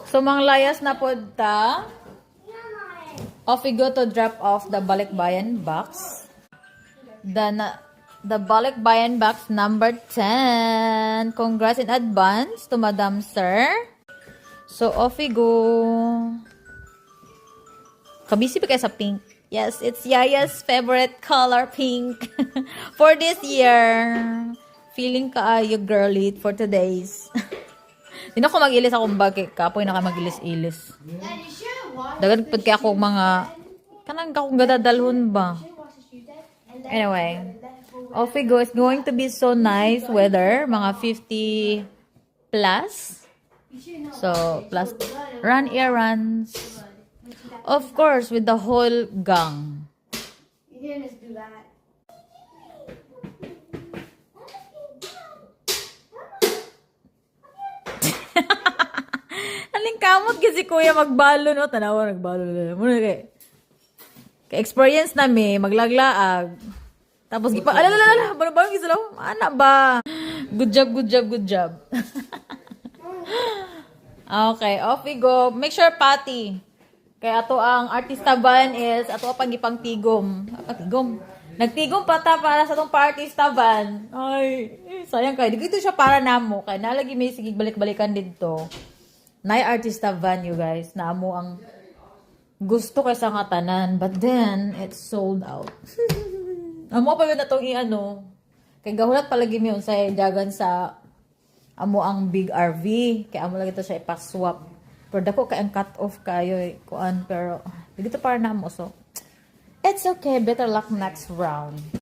So, manglayas na po ta. Off we go to drop off the balikbayan box. The balikbayan box number 10. Congrats in advance to Madam Sir. So, off we go. Kabisi pa kayo sa pink. Yes, it's Yaya's favorite color, pink. For this year. Feeling kaayo girly for today's. Hindi na ako mag-ilis akong bagay. Kapoy na ka mag-ilis-ilis. Dagan pag kaya ako mga kanang akong gadadalhon ba. Anyway. Off we go. It's going to be so nice weather. Mga 50 plus. So, plus run errands. Of course, with the whole gang. You didn't just do that. Aling kamot kasi kuya magbalo no. Tanawa nagbalo na. Muna kay experience na mi maglaglaag. Tapos gipa alalala bano gisa law. Ana ba? Good job, good job, good job. Okay, off we go. Make sure pati. Kaya ato ang artista van is ato pang gipang tigom. Tigom. Nagtigom pata para sa tong artista van. Ay, sayang kay dito siya para namo kay nalagi may sige balik-balikan didto. Nay artista van you guys na amo ang gusto kay sa nga tanan but then it's sold out. Amo pa yun na tong i-ano. Kay gahulat palagi mi unsay dagan sa amo ang big RV. Kay amo lagi to siya ipaswap. Pero dako kay ang cut off kayo kuan pero dito para namo so it's okay, better luck next round.